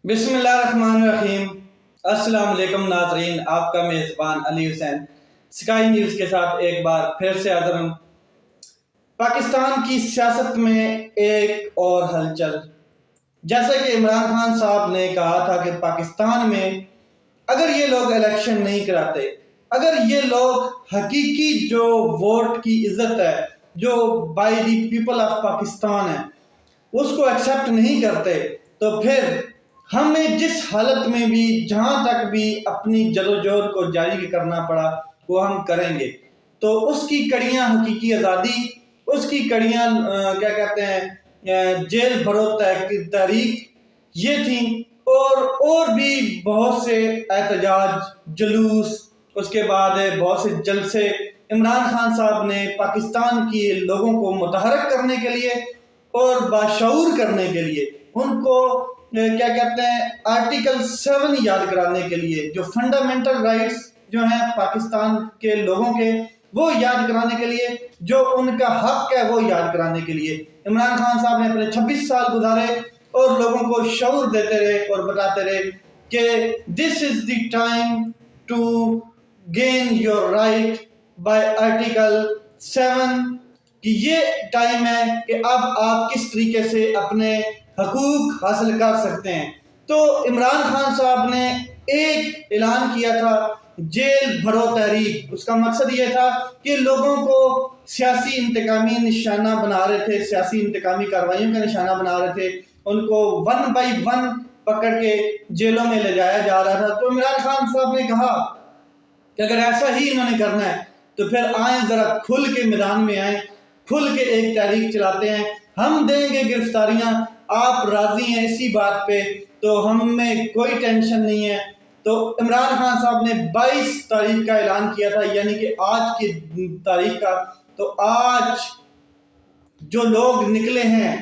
بسم اللہ الرحمن الرحیم۔ السلام علیکم ناظرین، آپ کا میزبان علی حسین سکائی نیوز کے ساتھ ایک بار پھر سے حاضر ہوں۔ پاکستان کی سیاست میں ایک اور ہلچل، جیسے کہ عمران خان صاحب نے کہا تھا کہ پاکستان میں اگر یہ لوگ الیکشن نہیں کراتے، اگر یہ لوگ حقیقی جو ووٹ کی عزت ہے، جو by the people of Pakistan ہے، اس کو ایکسیپٹ نہیں کرتے، تو پھر ہمیں جس حالت میں بھی جہاں تک بھی اپنی جدوجہد کو جاری کرنا پڑا وہ ہم کریں گے۔ تو اس کی کڑیاں حقیقی آزادی، اس کی کڑیاں کیا کہتے ہیں جیل بھرو تحریک یہ تھیں، اور بھی بہت سے احتجاج، جلوس، اس کے بعد بہت سے جلسے عمران خان صاحب نے پاکستان کے لوگوں کو متحرک کرنے کے لیے اور باشعور کرنے کے لیے، ان کو کیا کہتے ہیں آرٹیکل 7 یاد کرانے کے لیے، جو فنڈامنٹل رائٹس جو ہیں پاکستان کے لوگوں کے، وہ یاد کرانے کے لیے، جو ان کا حق ہے وہ یاد کرانے کے لیے عمران خان صاحب نے اپنے 26 سال گزارے اور لوگوں کو شعور دیتے رہے اور بتاتے رہے کہ this is the time to gain your right by article 7، کہ یہ ٹائم ہے کہ اب آپ کس طریقے سے اپنے حقوق حاصل کر سکتے ہیں۔ تو عمران خان صاحب نے ایک اعلان کیا تھا جیل بھرو تحریک۔ اس کا مقصد یہ تھا کہ لوگوں کو سیاسی انتقامی نشانہ بنا رہے تھے، سیاسی انتقامی کارروائیوں کا نشانہ بنا رہے تھے، ان کو 1 بائی 1 پکڑ کے جیلوں میں لے جایا جا رہا تھا۔ تو عمران خان صاحب نے کہا کہ اگر ایسا ہی انہوں نے کرنا ہے تو پھر آئیں، ذرا کھل کے میدان میں آئیں، کھل کے ایک تحریک چلاتے ہیں، ہم دیں گے گرفتاریاں، آپ راضی ہیں اسی بات پہ تو ہمیں کوئی ٹینشن نہیں ہے۔ تو عمران خان صاحب نے 22 تاریخ کا اعلان کیا تھا، یعنی کہ آج کی تاریخ کا۔ تو آج جو لوگ نکلے ہیں،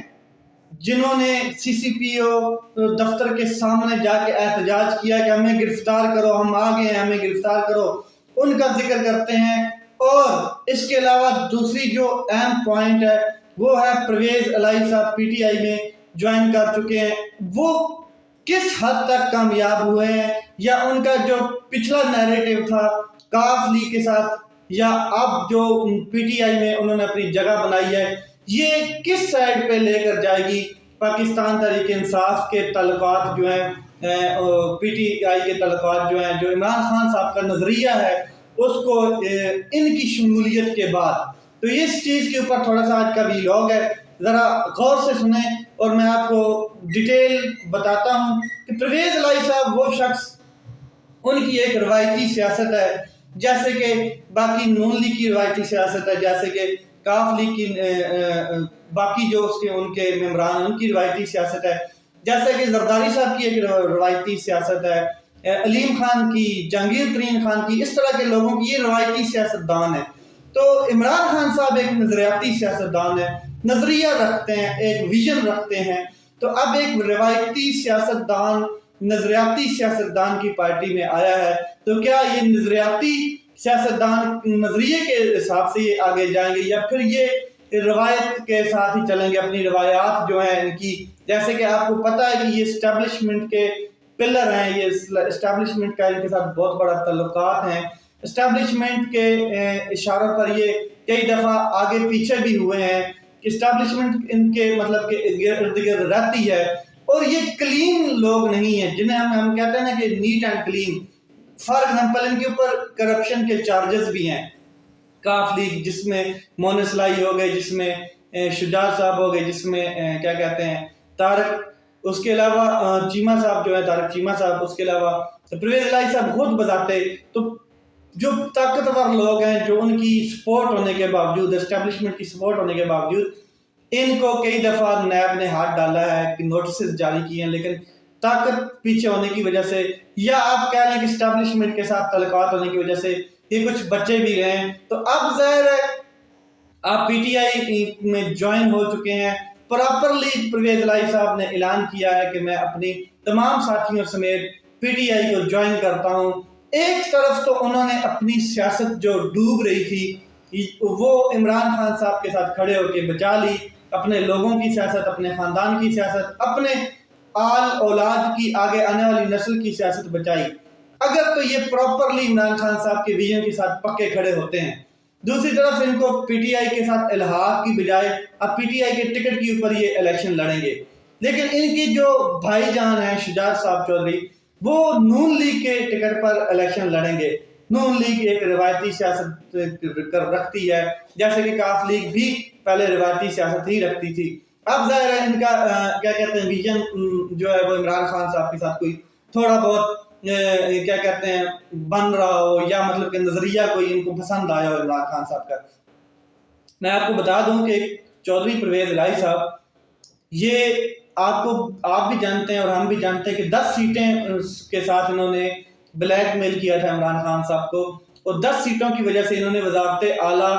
جنہوں نے CCPO دفتر کے سامنے جا کے احتجاج کیا کہ ہمیں گرفتار کرو، ہم آ گئے ہیں، ہمیں گرفتار کرو، ان کا ذکر کرتے ہیں۔ اور اس کے علاوہ دوسری جو اہم پوائنٹ ہے وہ ہے پرویز الہی صاحب PTI میں جوائن کر چکے ہیں، وہ کس حد تک کامیاب ہوئے ہیں، یا ان کا جو پچھلا نیریٹو تھا کاف لیگ کے ساتھ، یا اب جو PTI میں انہوں نے اپنی جگہ بنائی ہے، یہ کس سائڈ پہ لے کر جائے گی پاکستان تحریک انصاف کے تعلقات جو ہیں، PTI کے تعلقات جو ہیں، جو عمران خان صاحب کا نظریہ ہے اس کو ان کی شمولیت کے بعد۔ تو اس چیز کے اوپر تھوڑا سا آج کا ویلاگ ہے، ذرا غور سے سنیں اور میں آپ کو ڈیٹیل بتاتا ہوں کہ پرویز الہی صاحب وہ شخص، ان کی ایک روایتی سیاست ہے، جیسے کہ باقی نون لیگ کی روایتی سیاست ہے، جیسے کہ کاف لیگ کی باقی جو ان کے ممبران ان کی روایتی سیاست ہے، جیسے کہ زرداری صاحب کی ایک روایتی سیاست ہے، علیم خان کی، جہانگیر ترین خان کی، اس طرح کے لوگوں کی یہ روایتی سیاست دان ہے۔ تو عمران خان صاحب ایک نظریاتی سیاست دان ہے، نظریہ رکھتے ہیں، ایک ویژن رکھتے ہیں۔ تو اب ایک روایتی سیاست دان نظریاتی سیاست دان کی پارٹی میں آیا ہے، تو کیا یہ نظریاتی سیاست دان نظریے کے حساب سے یہ آگے جائیں گے، یا پھر یہ روایت کے ساتھ ہی چلیں گے، اپنی روایات جو ہیں ان کی، جیسے کہ آپ کو پتہ ہے کہ یہ اسٹیبلشمنٹ کے پلر ہیں، یہ اسٹیبلشمنٹ کا ان کے ساتھ بہت بڑا تعلقات ہیں، اسٹیبلشمنٹ کے اشاروں پر یہ کئی دفعہ آگے پیچھے بھی ہوئے ہیں، کہ اسٹیبلشمنٹ ان کے مطلب کہ ارد گرد رہتی ہے، اور یہ کلین لوگ نہیں ہیں، جنہیں ہم کہتے ہیں نا کہ net and clean. For example ان کے اوپر کرپشن کے چارجز بھی ہیں، کاف لیگ جس میں مون اصلاحی ہو گئے، جس میں شجاعت صاحب ہو گئے، جس میں کیا کہتے ہیں طارق، اس کے علاوہ چیمہ صاحب جو ہے طارق چیمہ صاحب، اس کے علاوہ پرویز الہی صاحب خود بتاتے۔ تو جو طاقتور لوگ ہیں، جو ان کی سپورٹ ہونے کے باوجود، اسٹیبلشمنٹ کی سپورٹ ہونے کے باوجود، ان کو کئی دفعہ نیب نے ہاتھ ڈالا ہے کہ نوٹسز جاری کیے ہیں، لیکن طاقت پیچھے ہونے کی وجہ سے، یا آپ کہہ لیں کہ اسٹیبلشمنٹ کے ساتھ تعلقات ہونے کی وجہ سے یہ کچھ بچے بھی رہے ہیں۔ تو اب ظاہر ہے آپ PTI میں جوائن ہو چکے ہیں، پراپرلی پرویز الہی صاحب نے اعلان کیا ہے کہ میں اپنی تمام ساتھیوں سمیت PTI کو جوائن کرتا ہوں۔ ایک طرف تو انہوں نے اپنی سیاست جو ڈوب رہی تھی وہ عمران خان صاحب کے ساتھ کھڑے ہو کے بچا لی، اپنے لوگوں کی سیاست، اپنے خاندان کی سیاست، اپنے آل اولاد کی آگے آنے والی نسل کی سیاست بچائی، اگر تو یہ پراپرلی عمران خان صاحب کے ویژن کے ساتھ پکے کھڑے ہوتے ہیں۔ دوسری طرف ان کو پی ٹی آئی کے ساتھ الحاق کی بجائے اب پی ٹی آئی کے ٹکٹ کے اوپر یہ الیکشن لڑیں گے، لیکن ان کی جو بھائی جان ہیں شجاعت صاحب چودھری، وہ نون لیگ کے ٹکٹ پر الیکشن لڑیں گے۔ نون لیگ ایک روایتی سیاست رکھتی ہے، جیسے کہ کاف لیگ بھی پہلے روایتی سیاست ہی رکھتی تھی۔ اب ظاہر ہے ان کا کیا کہتے ہیں ویژن جو ہے وہ عمران خان صاحب کے ساتھ کوئی تھوڑا بہت کیا کہتے ہیں بن رہا ہو، یا مطلب کہ نظریہ کوئی ان کو پسند آیا ہو عمران خان صاحب کا۔ میں آپ کو بتا دوں کہ چودھری پرویز الہی صاحب، یہ آپ بھی جانتے ہیں اور ہم بھی جانتے ہیں کہ 10 سیٹیں کے ساتھ انہوں نے بلیک میل کیا تھا عمران خان صاحب کو، اور 10 سیٹوں کی وجہ سے انہوں نے وزارت اعلیٰ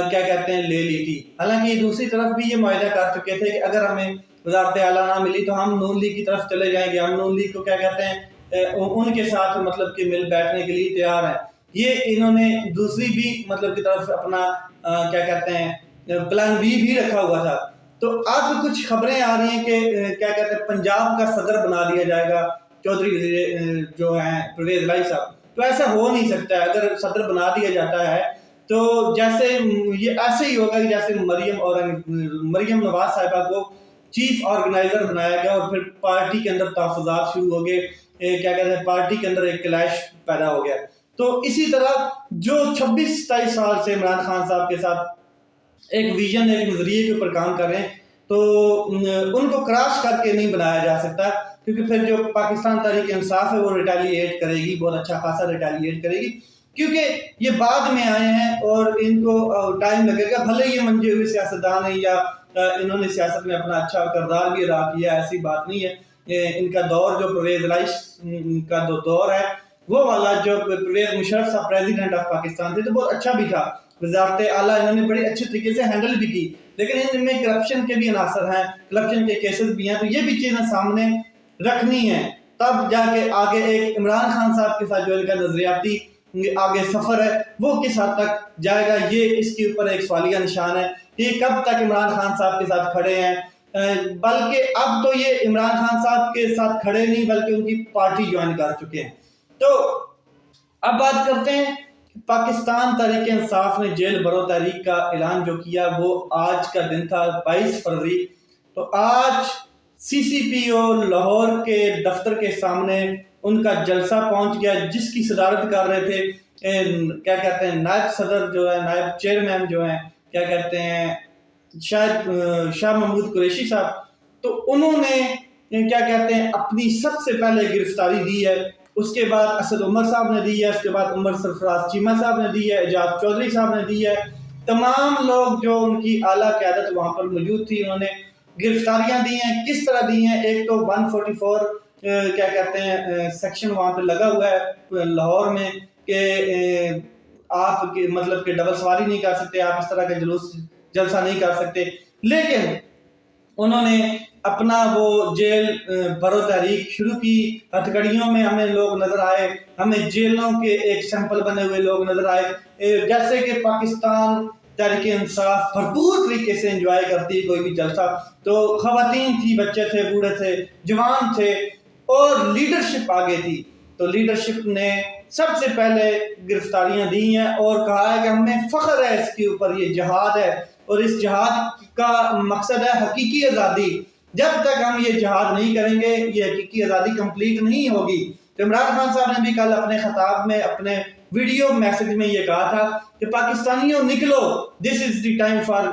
کیا کہتے ہیں لے لی تھی۔ حالانکہ یہ دوسری طرف بھی یہ معاہدہ کر چکے تھے کہ اگر ہمیں وزارت اعلیٰ نہ ملی تو ہم نون لیگ کی طرف چلے جائیں گے، ہم نون لیگ کو کیا کہتے ہیں ان کے ساتھ مطلب کہ مل بیٹھنے کے لیے تیار ہیں۔ یہ انہوں نے دوسری بھی مطلب کی طرف اپنا کیا کہتے ہیں پلان بھی رکھا ہوا تھا۔ تو اب کچھ خبریں آ رہی ہیں کہ کیا کہتے ہیں پنجاب کا صدر بنا دیا جائے گا چودھری جو ہیں پرویز الہی صاحب۔ تو ایسا ہو نہیں سکتا ہے، اگر صدر بنا دیا جاتا ہے تو جیسے یہ ایسے ہی ہوگا کہ جیسے مریم نواز صاحبہ کو چیف آرگنائزر بنایا گیا اور پھر پارٹی کے اندر تحفظات شروع ہو گئے، کیا کہتے ہیں پارٹی کے اندر ایک کلیش پیدا ہو گیا۔ تو اسی طرح جو 26-27 سال سے عمران خان صاحب کے ساتھ ایک ویژن ایک نظریے کے اوپر کام کر رہے ہیں، تو ان کو کراش کر کے نہیں بنایا جا سکتا، کیونکہ پھر جو پاکستان تحریک انصاف ہے وہ ریٹیلیٹ کرے گی، بہت اچھا خاصا ریٹیلیٹ کرے گی، کیونکہ یہ بعد میں آئے ہیں اور ان کو ٹائم لگے گا۔ بھلے یہ منجے ہوئے سیاستدان ہیں یا انہوں نے سیاست میں اپنا اچھا کردار بھی ادا کیا، ایسی بات نہیں ہے۔ ان کا دور جو پرویز الہی کا دور ہے وہ والا، جو پرویز مشرف صاحب پریزیڈنٹ آف پاکستان تھے تو بہت اچھا بھی تھا، وزارت اعلیٰ انہوں نے بڑے اچھے طریقے سے ہینڈل بھی کی، لیکن ان میں کرپشن کے بھی عناصر ہیں، کرپشن کے کیسز بھی ہیں، تو یہ بھی چیزیں سامنے رکھنی ہیں، تب جا کے آگے ایک عمران خان صاحب کے ساتھ جو ان کا نظریاتی آگے سفر ہے وہ کس حد تک جائے گا، یہ اس کے اوپر ایک سوالیہ نشان ہے کہ کب تک عمران خان صاحب کے ساتھ کھڑے ہیں۔ بلکہ اب تو یہ عمران خان صاحب کے ساتھ کھڑے نہیں بلکہ ان کی پارٹی جوائن کر چکے ہیں۔ تو اب بات کرتے ہیں، پاکستان تحریک انصاف نے جیل برو تحریک کا اعلان جو کیا وہ آج کا دن تھا 22 فروری۔ تو آج سی سی پی او لاہور کے دفتر کے سامنے ان کا جلسہ پہنچ گیا، جس کی صدارت کر رہے تھے کیا کہتے ہیں نائب صدر جو ہے، نائب چیئرمین جو ہیں کیا کہتے ہیں شاید شاہ محمود قریشی صاحب۔ تو انہوں نے کیا کہتے ہیں اپنی سب سے پہلے گرفتاری دی ہے، اس کے بعد اسد عمر صاحب نے دی ہے، اس کے بعد عمر سرفراز چیمہ صاحب نے دی ہے، اعجاز چودھری صاحب نے دی ہے، تمام لوگ جو ان کی اعلیٰ قیادت وہاں پر موجود تھی انہوں نے گرفتاریاں دی ہیں۔ کس طرح دی ہیں؟ ایک تو 144 کیا کہتے ہیں سیکشن وہاں پہ لگا ہوا ہے لاہور میں کہ آپ مطلب کہ ڈبل سواری نہیں کر سکتے، آپ اس طرح کا جلسہ نہیں کر سکتے، لیکن انہوں نے اپنا وہ جیل برو تحریک شروع کی۔ ہتھکڑیوں میں ہمیں لوگ نظر آئے، ہمیں جیلوں کے ایک سیمپل بنے ہوئے لوگ نظر آئے، جیسے کہ پاکستان تحریک انصاف بھرپور طریقے سے انجوائے کرتی ہے کوئی بھی جلسہ، تو خواتین تھی، بچے تھے، بوڑھے تھے، جوان تھے، اور لیڈرشپ آگے تھی۔ تو لیڈرشپ نے سب سے پہلے گرفتاریاں دی ہیں اور کہا ہے کہ ہمیں فخر ہے اس کے اوپر، یہ جہاد ہے اور اس جہاد کا مقصد ہے حقیقی آزادی۔ جب تک ہم یہ جہاد نہیں کریں گے یہ حقیقی آزادی کمپلیٹ نہیں ہوگی۔ تو عمران خان صاحب نے بھی کل اپنے خطاب میں اپنے ویڈیو میسج میں یہ کہا تھا کہ پاکستانیوں نکلو، دس از دی ٹائم فار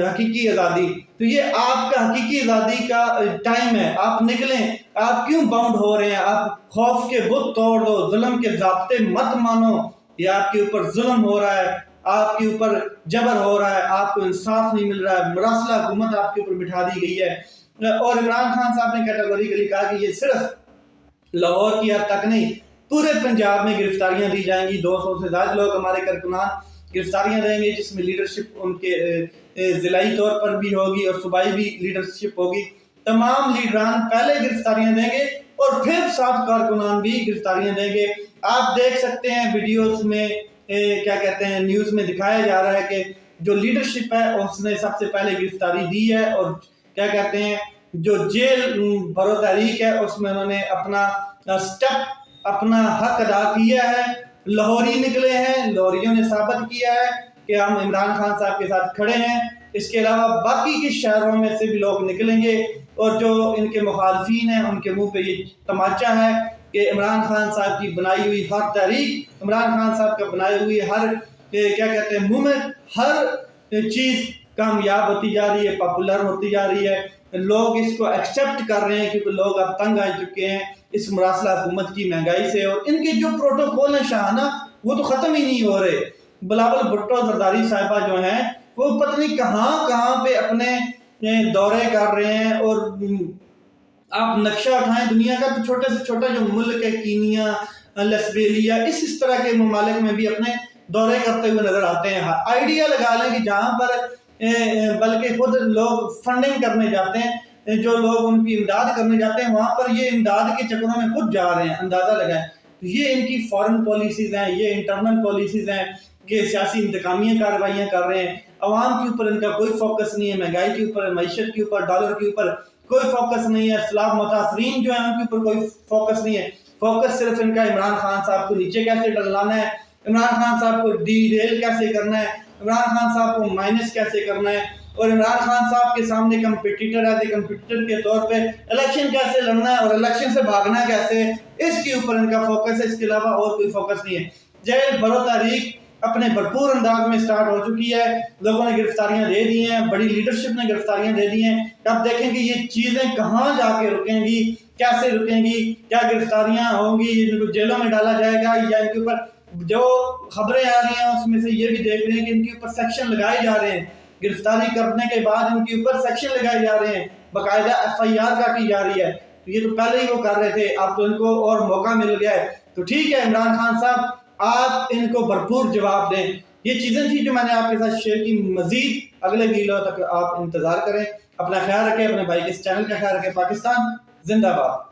حقیقی آزادی۔ تو یہ آپ کا حقیقی آزادی کا ٹائم ہے، آپ نکلیں۔ آپ کیوں باؤنڈ ہو رہے ہیں؟ آپ خوف کے بت توڑ دو، ظلم کے ضابطے مت مانو، یہ آپ کے اوپر ظلم ہو رہا ہے، آپ کے اوپر جبر ہو رہا ہے، آپ کو انصاف نہیں مل رہا ہے، مراسلہ حکومت آپ کے اوپر بٹھا دی گئی ہے۔ اور عمران خان صاحب نے کیٹیگوریکلی کہا کہ یہ صرف لاہور کی حد تک نہیں، پورے پنجاب میں گرفتاریاں دی جائیں گی، 200 سے زیادہ لوگ ہمارے کارکنان گرفتاریاں دیں گے، جس میں لیڈرشپ ان کے ضلعی طور پر بھی ہوگی اور صوبائی بھی لیڈرشپ ہوگی۔ تمام لیڈران پہلے گرفتاریاں دیں گے اور پھر 7 کارکنان بھی گرفتاریاں دیں گے۔ آپ دیکھ سکتے ہیں ویڈیوز میں کیا کہتے ہیں نیوز میں دکھایا جا رہا ہے کہ جو لیڈرشپ ہے اس نے سب سے پہلے گرفتاری دی ہے، اور کیا کہتے ہیں جو جیل برو تحریک ہے اس میں انہوں نے اپنا سٹیپ اپنا حق ادا کیا ہے، لاہوری نکلے ہیں، لاہوریوں نے ثابت کیا ہے کہ ہم عمران خان صاحب کے ساتھ کھڑے ہیں۔ اس کے علاوہ باقی کے شہروں میں سے بھی لوگ نکلیں گے، اور جو ان کے مخالفین ہیں ان کے منہ پہ یہ تماچا ہے کہ عمران خان صاحب کی بنائی ہوئی ہر تحریک، عمران خان صاحب کا بنائی ہوئی ہر کیا کہتے ہیں موومنٹ، ہر چیز کامیاب ہوتی جا رہی ہے، پاپولر ہوتی جا رہی ہے، لوگ اس کو ایکسیپٹ کر رہے ہیں کیونکہ لوگ اب تنگ آ چکے ہیں اس مراسلہ حکومت کی مہنگائی سے، اور ان کے جو پروٹوکول ہیں شاہانہ وہ تو ختم ہی نہیں ہو رہے۔ بلاول بھٹو زرداری صاحبہ جو ہیں وہ پتہ نہیں کہاں کہاں پہ اپنے دورے کر رہے ہیں، اور آپ نقشہ اٹھائیں دنیا کا تو چھوٹے سے چھوٹا جو ملک ہے کینیا، لسبیریا، اس طرح کے ممالک میں بھی اپنے دورے کرتے ہوئے نظر آتے ہیں۔ آئیڈیا لگا لیں کہ جہاں پر بلکہ خود لوگ فنڈنگ کرنے جاتے ہیں، جو لوگ ان کی امداد کرنے جاتے ہیں وہاں پر یہ امداد کے چکروں میں خود جا رہے ہیں، اندازہ لگائیں۔ یہ ان کی فارن پالیسیز ہیں، یہ انٹرنل پالیسیز ہیں کہ سیاسی انتقامیہ کارروائیاں کر رہے ہیں، عوام کے اوپر ان کا کوئی فوکس نہیں ہے، مہنگائی کے اوپر، معیشت کے اوپر، ڈالر کے اوپر کوئی فوکس نہیں ہے، اسلام متاثرین جو ہیں ان کے اوپر کوئی فوکس نہیں ہے، فوکس صرف ان کا عمران خان صاحب کو نیچے کیسے ڈلانا ہے، عمران خان صاحب کو ڈی ریل کیسے کرنا ہے، عمران خان صاحب کو مائنس کیسے کرنا ہے، اور عمران خان صاحب کے سامنے کمپیٹیٹر ہے، کمپیٹیٹر کے طور پہ الیکشن کیسے لڑنا ہے اور الیکشن سے بھاگنا ہے کیسے، اس کے اوپر ان کا فوکس ہے، اس کے علاوہ اور کوئی فوکس نہیں ہے۔ جیل برو تحریک اپنے بھرپور انداز میں سٹارٹ ہو چکی ہے، لوگوں نے گرفتاریاں دے دی ہیں، بڑی لیڈرشپ نے گرفتاریاں دے دی ہیں، اب دیکھیں کہ یہ چیزیں کہاں جا کے رکیں گی، کیسے رکیں گی، کیا گرفتاریاں ہوں گی، ان کو جیلوں میں ڈالا جائے گا، یا ان کے اوپر جو خبریں آ رہی ہیں اس میں سے یہ بھی دیکھ رہے ہیں کہ ان کے اوپر سیکشن لگائے جا رہے ہیں، گرفتاری کرنے کے بعد ان کے اوپر سیکشن لگائے جا رہے ہیں، باقاعدہ FIR کاٹی جا رہی ہے، تو یہ تو پہلے ہی وہ کر رہے تھے، اب تو ان کو اور موقع مل گیا ہے، تو ٹھیک ہے عمران خان صاحب آپ ان کو بھرپور جواب دیں۔ یہ چیزیں تھیں جو میں نے آپ کے ساتھ شیئر کی، مزید اگلے ویڈیو تک آپ انتظار کریں، اپنا خیال رکھیں، اپنے بھائی کے اس چینل کا خیال رکھیں۔ پاکستان زندہ باد۔